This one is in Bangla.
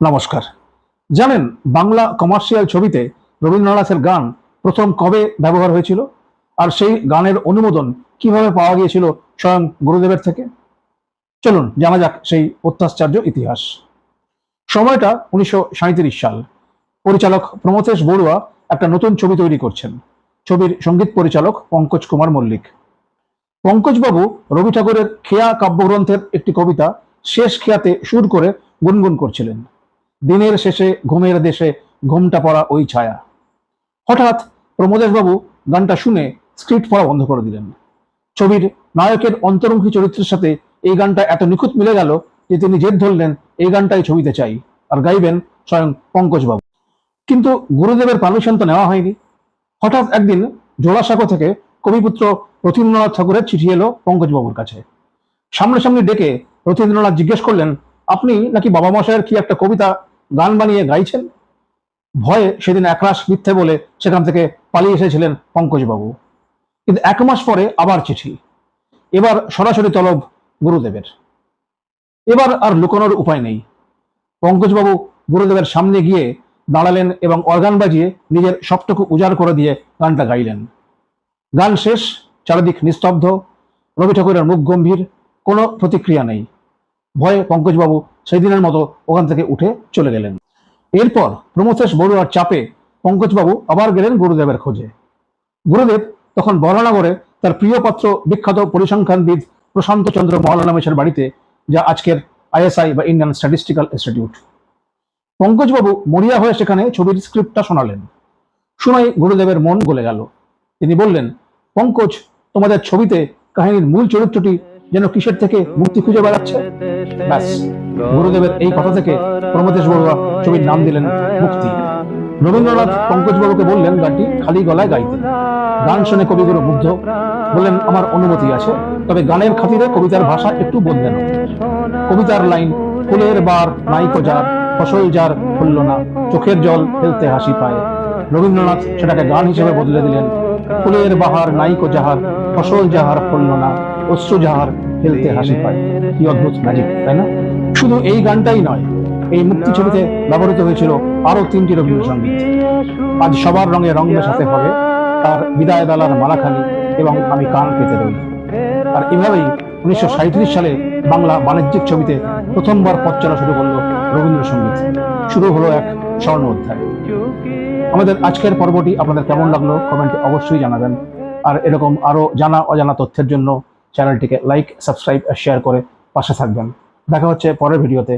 নমস্কার। জানেন বাংলা কমার্শিয়াল ছবিতে রবীন্দ্রনাথের গান প্রথম কবে ব্যবহার হয়েছিল, আর সেই গানের অনুমোদন কিভাবে পাওয়া গিয়েছিল স্বয়ং গুরুদেবের থেকে? চলুন জানা যাক সেই অত্যাশ্চর্য ইতিহাস। সময়টা 1937 সাল। পরিচালক প্রমথেশ বড়ুয়া একটা নতুন ছবি তৈরি করছেন। ছবির সঙ্গীত পরিচালক পঙ্কজ কুমার মল্লিক। পঙ্কজবাবু রবি ঠাকুরের খেয়া কাব্যগ্রন্থের একটি কবিতা শেষ খেয়াতে সুর করে গুনগুন করছিলেন। দিনের শেষে ঘুমের দেশে ঘুমটা পড়া ওই ছায়া। হঠাৎ প্রমোদেশবাবু গানটা শুনে স্ক্রিপ্ট পড়া বন্ধ করে দিলেন। ছবির নায়কের অন্তর্মুখী চরিত্রের সাথে এই গানটা এত নিখুঁত মিলে গেল যে তিনি জেদ ধরলেন এই গানটাই ছবিতে চাই, আর গাইবেন স্বয়ং পঙ্কজবাবু। কিন্তু গুরুদেবের পারমিশন তো নেওয়া হয়নি। হঠাৎ একদিন জোড়াসাঁকো থেকে কবিপুত্র রথীন্দ্রনাথ ঠাকুরের চিঠি এলো পঙ্কজবাবুর কাছে। সামনাসামনি ডেকে রথীন্দ্রনাথ জিজ্ঞেস করলেন, আপনি নাকি বাবা মশাইয়ের কি একটা কবিতা গান বানিয়ে গাইছেন? ভয়ে সেদিন একরাশ মিথ্যে বলে সেখান থেকে পালিয়ে এসেছিলেন পঙ্কজবাবু। কিন্তু 1 মাস পরে আবার চিঠি। এবার সরাসরি তলব গুরুদেবের। এবার আর লুকোনোর উপায় নেই। পঙ্কজবাবু গুরুদেবের সামনে গিয়ে দাঁড়ালেন এবং অর্গান বাজিয়ে নিজের সবটুকু উজাড় করে দিয়ে গানটা গাইলেন। গান শেষ, চারিদিক নিস্তব্ধ, রবি ঠাকুরের মুখ গম্ভীর, কোনো প্রতিক্রিয়া নেই। ভয়ে পঙ্কজবাবু সেই দিনের মতো ওখান থেকে উঠে চলে গেলেন। এরপর প্রমথেশ বড়ুয়ার চাপে পঙ্কজবাবু আবার গেলেন গুরুদেবের খোঁজে। গুরুদেব তখন বরানগরে তার প্রিয় পাত্র বিখ্যাত পরিসংখ্যানবিদ প্রশান্ত চন্দ্র মহলানমেশের বাড়িতে, যা আজকের আইএসআই বা ইন্ডিয়ান স্ট্যাটিস্টিক্যাল ইনস্টিটিউট। পঙ্কজবাবু মরিয়া হয়ে সেখানে ছবির স্ক্রিপ্টটা শোনালেন। শুনেই গুরুদেবের মন গলে গেল। তিনি বললেন, পঙ্কজ, তোমাদের ছবিতে কাহিনীর মূল চরিত্রটি যেন কিসের থেকে মুক্তি খুঁজে বেড়াচ্ছে। ব্যাস, গুরুদেবের এই কথা থেকে প্রমথেশ বড়ুয়া ছবির নাম দিলেন মুক্তি। রবীন্দ্রনাথ পঙ্কজবাবুকে বললেন গানটি খালি গলায় গাইতে। গান শুনে কবিগুরু মুগ্ধ। বললেন, আমার অনুমতি আছে, তবে গানের খাতিরে কবিতার ভাষা একটু বদলে নাও। কবিতার লাইন, ফুলের বার নাইকো যার, ফসল যার ফুলল না, চোখের জল ফেলতে হাসি পায়। রবীন্দ্রনাথ সেটাকে গান হিসেবে বদলে দিলেন, ফুলের বাহার নাইকো যাহার, ফসল যাহার ফুলল না, অশ্রু যাহার ফেলতে হাসি পায়। কি অদ্ভুত ম্যাজিক, তাই না? শুধু এই গানটাই নয়, এই মুক্তি ছবিতে ব্যবহৃত হয়েছিল আরো 3টি রবীন্দ্রসঙ্গীত। আজ সবার রঙে রং মেশাতে হবে, তার বিদায় বেলার মালাখানি এবং আমি কান পেতে রই। আর এভাবেই 1937 সালে বাংলা বাণিজ্যিক ছবিতে প্রথমবার পথ চলা শুরু করলো রবীন্দ্রসঙ্গীত। শুরু হলো এক স্বর্ণ অধ্যায়। আমাদের আজকের পর্বটি আপনাদের কেমন লাগলো কমেন্টে অবশ্যই জানাবেন। আর এরকম আরো জানা অজানা তথ্যের জন্য চ্যানেলটিকে লাইক, সাবস্ক্রাইব আর শেয়ার করে পাশে থাকবেন। দেখা হচ্ছে পরের ভিডিওতে।